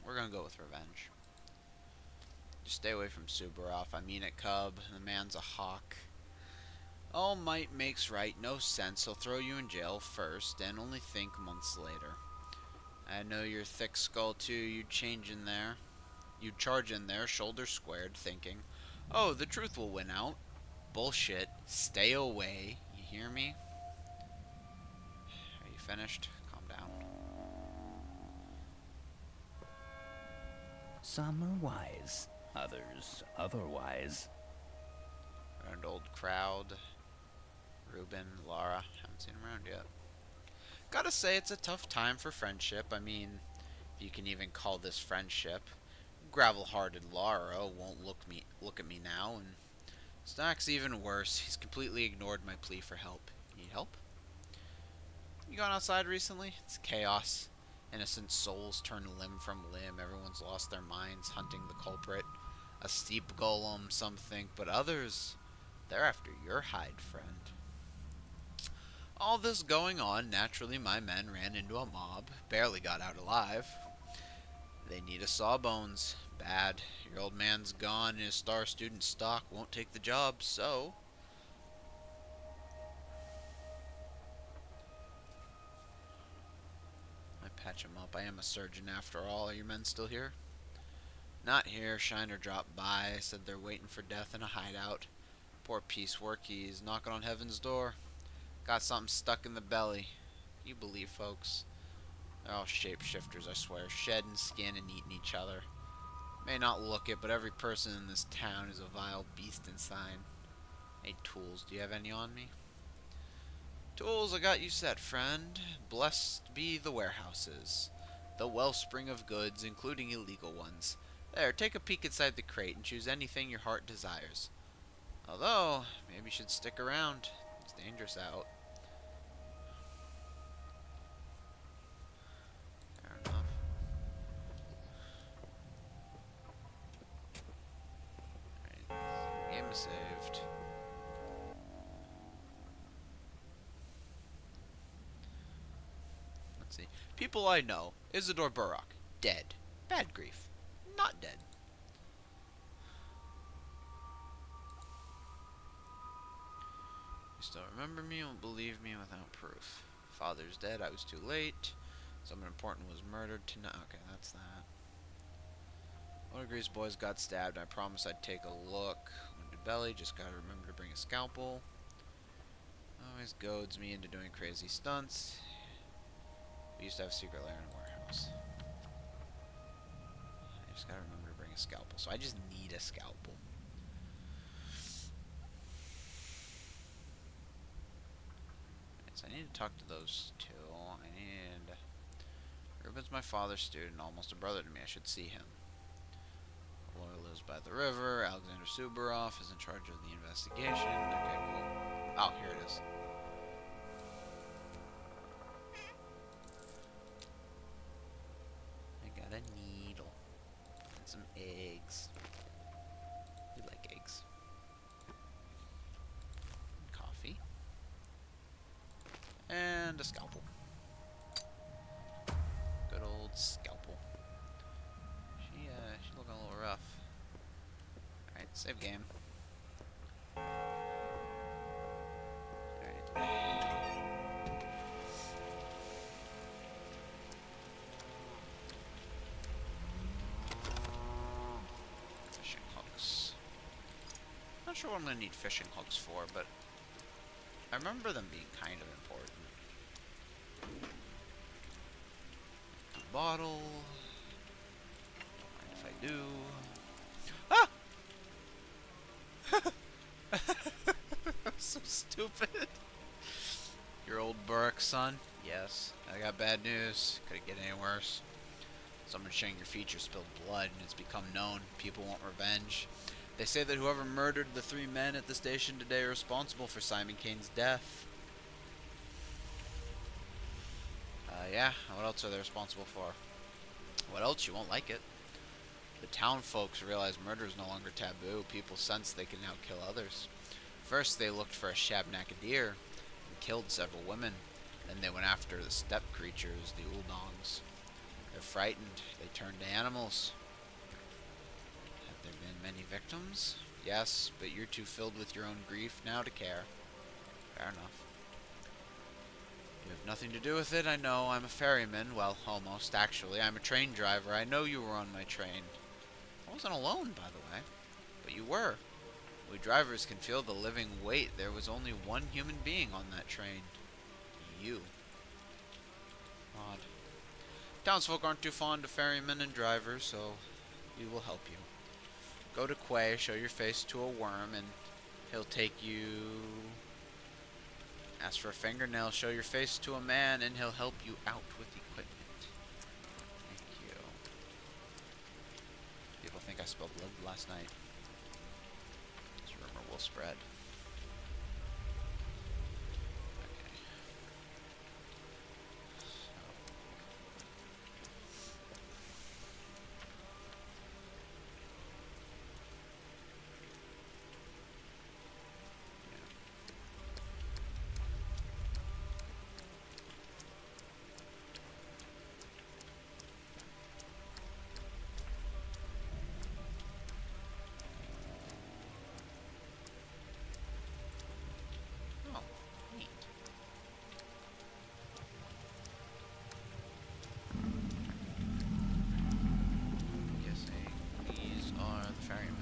We're gonna go with revenge. Just stay away from Subaroff. I mean it, Cub. The man's a hawk. All might makes right. No sense. He'll throw you in jail first, and only think months later. I know you're thick skull too. You'd charge in there, shoulders squared, thinking, oh, the truth will win out. Bullshit. Stay away. You hear me? Are you finished? Calm down. Some are wise, others otherwise. An old crowd. Ruben, Lara. Haven't seen him around yet. Gotta say, it's a tough time for friendship. I mean, if you can even call this friendship. Gravel-hearted Lara won't look at me now, and Stack's even worse. He's completely ignored my plea for help. Need help? You gone outside recently? It's chaos. Innocent souls turn limb from limb. Everyone's lost their minds hunting the culprit. A steep golem, some think, but others, they're after your hide, friend. All this going on, naturally my men ran into a mob. Barely got out alive. They need a sawbones. Bad. Your old man's gone and his star student stock won't take the job, so... I patch him up. I am a surgeon after all. Are your men still here? Not here. Shiner dropped by. Said they're waiting for death in a hideout. Poor piecework. He's knocking on heaven's door. Got something stuck in the belly. You believe, folks? They're all shapeshifters, I swear. Shedding skin and eating each other. May not look it, but every person in this town is a vile beast inside. Hey, tools, do you have any on me? Tools, I got you set, friend. Blessed be the warehouses. The wellspring of goods, including illegal ones. There, take a peek inside the crate and choose anything your heart desires. Although, maybe you should stick around. It's dangerous out. Fair enough. Alright, game is saved. Let's see. People I know. Isidore Burrock. Dead. Bad grief. Not dead. You still remember me, won't believe me without proof. Father's dead, I was too late. Someone important was murdered tonight. Okay, that's that. One of Grease boys got stabbed. I promised I'd take a look. Wounded belly, just gotta remember to bring a scalpel. Always goads me into doing crazy stunts. We used to have a secret lair in a warehouse. I just gotta remember to bring a scalpel. So I just need a scalpel. So I need to talk to those two. I need... Ruben's my father's student, almost a brother to me. I should see him. Laura lives by the river. Alexander Subaroff is in charge of the investigation. Okay, cool. Oh, here it is. I got a needle. And some eggs. We like eggs. Coffee. And a scalpel. Good old scalpel. She's looking a little rough. Alright, save game. Alright. Fishing hooks. Not sure what I'm gonna need fishing hooks for, but I remember them being kind of important. Bottle. Don't mind if I do. Ah! So stupid. Your old Burke, son? Yes. I got bad news. Could it get any worse? Someone sharing your feature spilled blood, and it's become known. People want revenge. They say that whoever murdered the 3 men at the station today are responsible for Simon Kane's death. Yeah, what else are they responsible for? What else? You won't like it. The town folks realize murder is no longer taboo. People sense they can now kill others. First, they looked for a shabnack deer and killed several women. Then they went after the steppe creatures, the Uldongs. They're frightened. They turned to animals. Have there been many victims? Yes, but you're too filled with your own grief now to care. Fair enough. You have nothing to do with it, I know. I'm a ferryman. Well, almost, actually. I'm a train driver. I know you were on my train. I wasn't alone, by the way. But you were. We drivers can feel the living weight. There was only one human being on that train. You. Odd. Townsfolk aren't too fond of ferrymen and drivers, so we will help you. Go to Quay, show your face to a worm, and he'll take you... Ask for a fingernail, show your face to a man, and he'll help you out with equipment. Thank you. People think I spilled blood last night. This rumor will spread. Okay. Oh, neat. Guessing these are the ferrymen.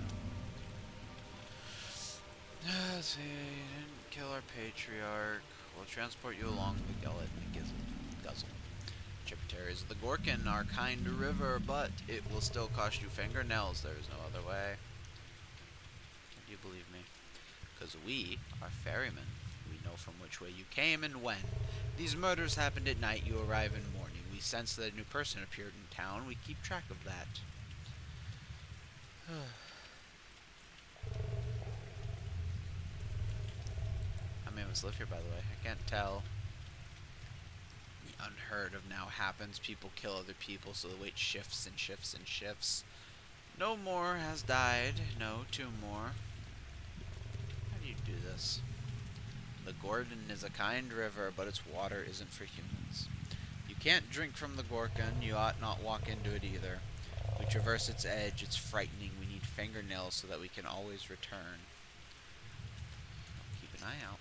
Let's see, didn't kill our patriarch. We'll transport you along the gullet and guzzle. Tributaries of the Gorkin are kind to river, but it will still cost you fingernails. There is no other way. Do you believe me? Because we are ferrymen. We know from which way you came and when. These murders happened at night. You arrive in morning. We sense that a new person appeared in town. We keep track of that. How many of us live here, by the way? I can't tell. The unheard of now happens. People kill other people, so the wait shifts and shifts and shifts. No more has died. No, 2 more. How do you do this? The Gordon is a kind river, but its water isn't for humans. You can't drink from the Gorgon. You ought not walk into it either. We traverse its edge. It's frightening. We need fingernails so that we can always return. Keep an eye out.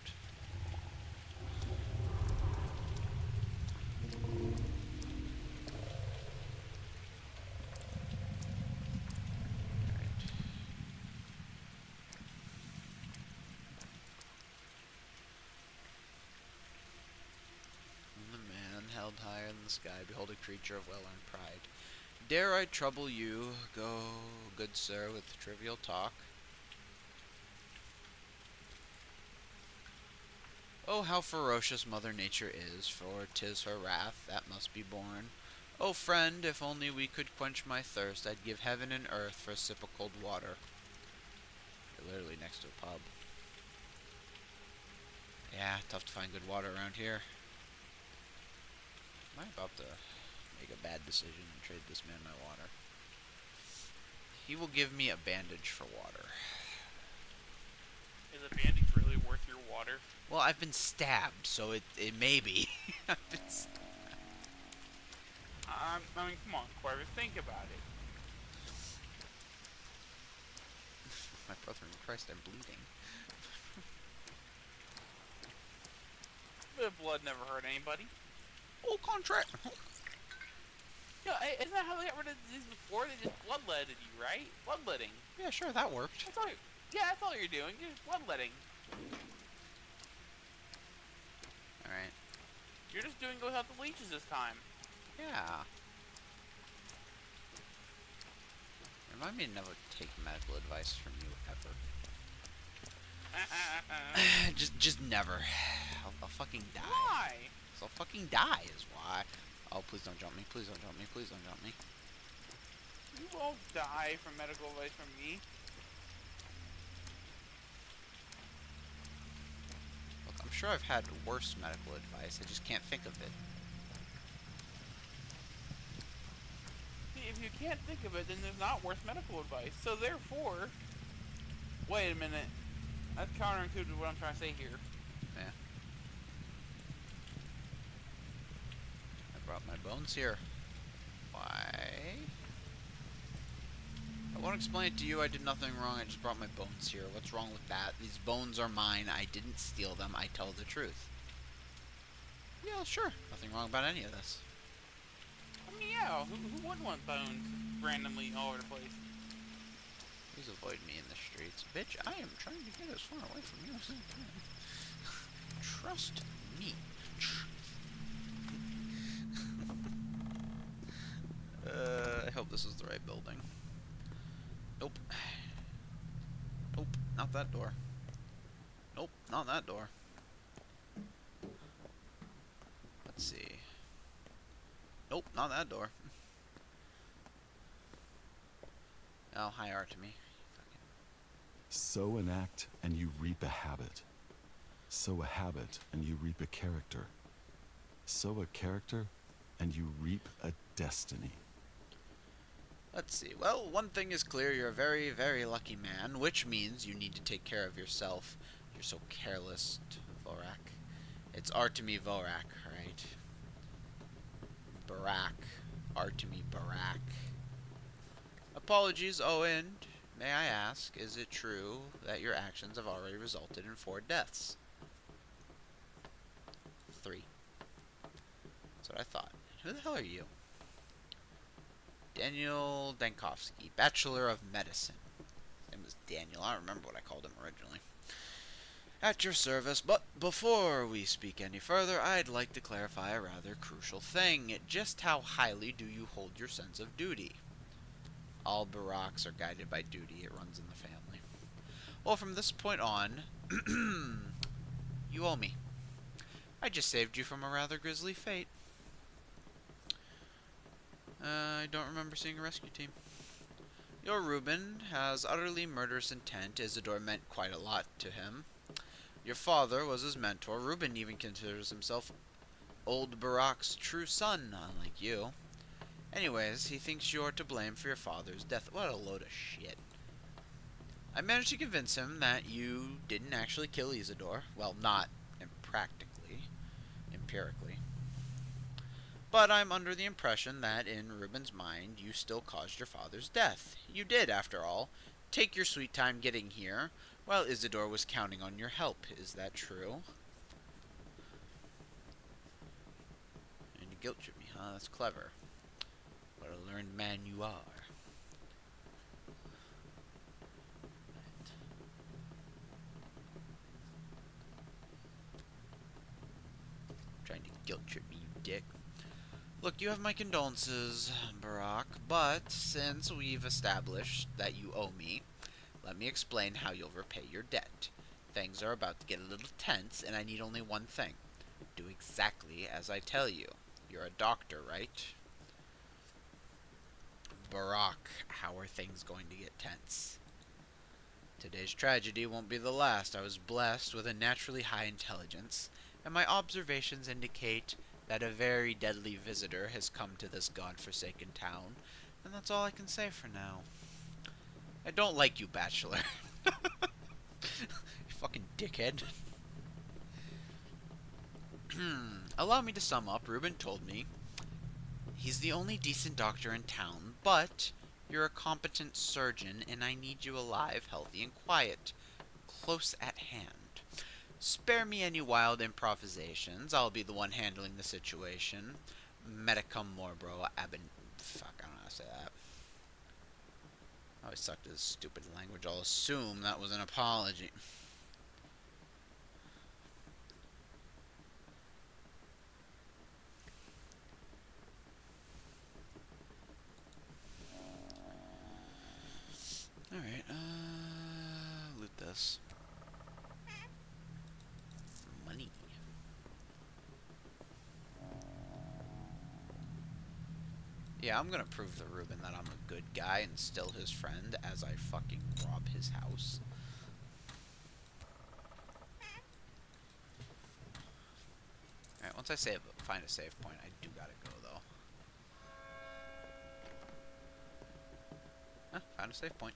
Held higher in the sky, behold a creature of well-earned pride. Dare I trouble you, go, good sir, with trivial talk? Oh, how ferocious Mother Nature is, for 'tis her wrath that must be borne. Oh, friend, if only we could quench my thirst, I'd give heaven and earth for a sip of cold water. You're literally next to a pub. Yeah, tough to find good water around here. Am I about to make a bad decision and trade this man my water? He will give me a bandage for water. Is a bandage really worth your water? Well, I've been stabbed, so it may be. I've been I mean, come on, Corvus, think about it. My brother in Christ, I'm bleeding. The blood never hurt anybody. Oh, contract. Yeah, isn't that how they got rid of disease before? They just bloodletted you, right? Bloodletting. Yeah, sure, that worked. That's all. That's all you're doing. You're just bloodletting. All right. You're just doing it without the leeches this time. Yeah. Remind me to never take medical advice from you ever. just never. I'll fucking die. Why? I'll fucking die is why. Oh, please don't jump me. Please don't jump me. Please don't jump me. You won't die from medical advice from me. Look, I'm sure I've had worse medical advice. I just can't think of it. See, if you can't think of it, then there's not worse medical advice. So therefore, wait a minute. That's counterintuitive to what I'm trying to say here. Yeah. I brought my bones here. Why? I won't explain it to you. I did nothing wrong. I just brought my bones here. What's wrong with that? These bones are mine. I didn't steal them. I tell the truth. Yeah, sure. Nothing wrong about any of this. I mean, yeah, who wouldn't want bones randomly all over the place? Please avoid me in the streets. Bitch, I am trying to get as far away from you as I can. Trust me. I hope this is the right building. Nope. Nope, not that door. Nope, not that door. Let's see. Nope, not that door. Oh, hi, Artemy. Sow an act and you reap a habit. Sow a habit and you reap a character. Sow a character and you reap a destiny. Let's see. Well, one thing is clear. You're a very, very lucky man, which means you need to take care of yourself. You're so careless, Vorak. It's Artemy Vorak, right? Barak. Artemy Barak. Apologies, Owen. May I ask, is it true that your actions have already resulted in 4 deaths? 3. That's what I thought. Who the hell are you? Daniel Dankovsky, Bachelor of Medicine. His name was Daniel. I don't remember what I called him originally. At your service, but before we speak any further, I'd like to clarify a rather crucial thing. Just how highly do you hold your sense of duty? All Baraks are guided by duty. It runs in the family. Well, from this point on, you owe me. I just saved you from a rather grisly fate. I don't remember seeing a rescue team. Your Reuben has utterly murderous intent. Isidore meant quite a lot to him. Your father was his mentor. Reuben even considers himself old Barak's true son, unlike you. Anyways, he thinks you're to blame for your father's death. What a load of shit. I managed to convince him that you didn't actually kill Isidore. Well, not practically, empirically. But I'm under the impression that in Reuben's mind, you still caused your father's death. You did, after all. Take your sweet time getting here, while Isidore was counting on your help. Is that true? And you guilt trip me, huh? That's clever. What a learned man you are. Trying to guilt trip me, you dick. Look, you have my condolences, Barak, but since we've established that you owe me, let me explain how you'll repay your debt. Things are about to get a little tense, and I need only one thing. Do exactly as I tell you. You're a doctor, right? Barak, how are things going to get tense? Today's tragedy won't be the last. I was blessed with a naturally high intelligence, and my observations indicate that a very deadly visitor has come to this god-forsaken town, and that's all I can say for now. I don't like you, Bachelor. You fucking dickhead. Allow me to sum up. Reuben told me he's the only decent doctor in town, but you're a competent surgeon, and I need you alive, healthy, and quiet. Close at hand. Spare me any wild improvisations. I'll be the one handling the situation. Medicum morbro Fuck, I don't know how to say that. I always sucked at this stupid language. I'll assume that was an apology. Alright, loot this. Money. Yeah, I'm gonna prove to Ruben that I'm a good guy and still his friend as I fucking rob his house. Alright, once I find a save point, I do gotta go, though. Found a save point.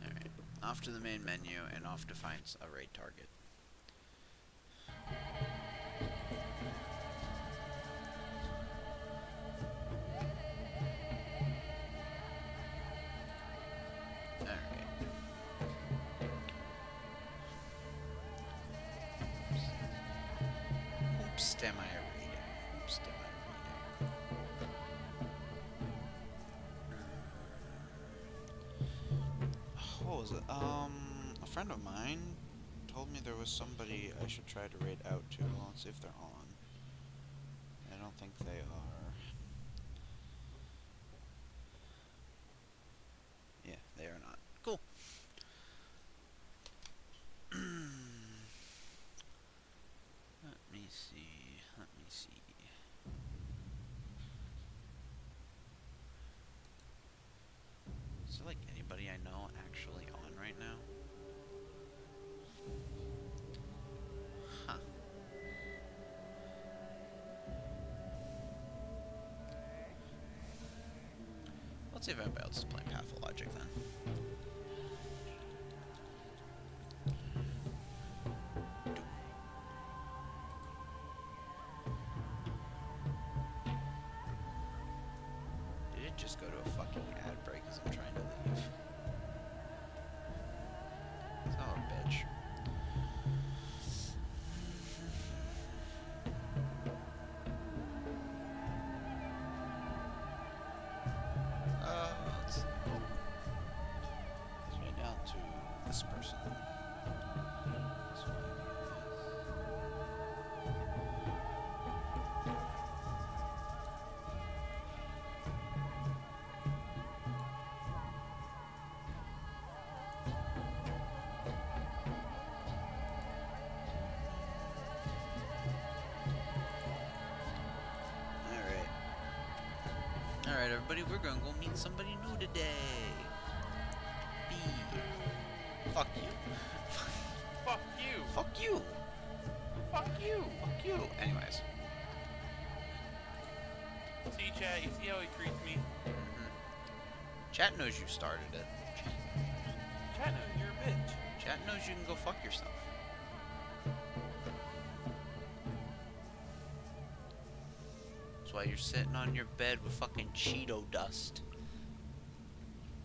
Alright, off to the main menu and off to find a raid target. Oops, am I reading? Oops, am I reading? What was it? A friend of mine told me there was somebody I should try to raid out to. Well, let's see if they're on. I don't think they are. Yeah, they are not. Cool. Let me see. Let me see. Is there like anybody I know actually on right now? Huh. Let's see if anybody else is playing Pathologic then. Did it just go to a fucking ad break as I'm trying to leave? Son of a bitch. Let's see. Let's right down to this person. This one, Alright, everybody, we're gonna go meet somebody new today. B. Fuck you. Fuck you. Fuck you. Fuck you. Fuck you. Anyways. See, chat, you see how he treats me? Chat knows you started it. Chat knows you're a bitch. Chat knows you can go fuck yourself. That's why you're sitting on your bed with fucking Cheeto dust.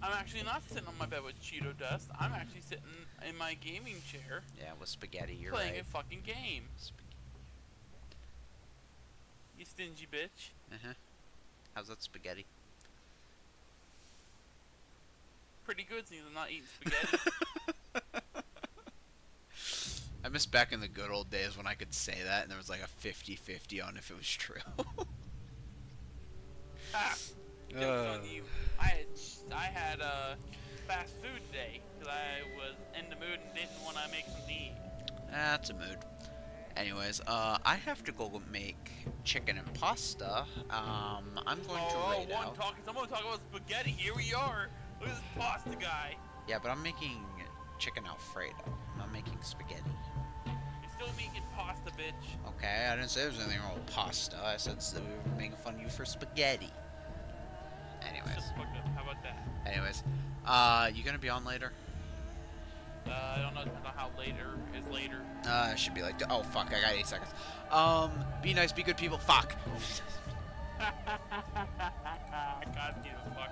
I'm actually not sitting on my bed with Cheeto dust. I'm actually sitting in my gaming chair. Yeah, with spaghetti, you're playing right. a fucking game. You stingy bitch. How's that spaghetti? Pretty good since I'm not eating spaghetti. I miss back in the good old days when I could say that and there was like a 50-50 on if it was true. Joke's on you. I had fast food day because I was in the mood and didn't want to make something to eat. That's a mood. Anyways, I have to go make chicken and pasta. I'm going to raid out. Someone talking about spaghetti. Here we are. Look at this pasta guy. Yeah, but I'm making chicken Alfredo. I'm not making spaghetti. You're still making pasta, bitch. Okay, I didn't say there was anything wrong with pasta. I said that we were making fun of you for spaghetti. Anyways. Just fucked up. How about that? Anyways, you gonna be on later? I don't know. Depends on how later is later. It should be like, oh fuck, I got 8 seconds. Be nice, be good people. Fuck. God give a fuck.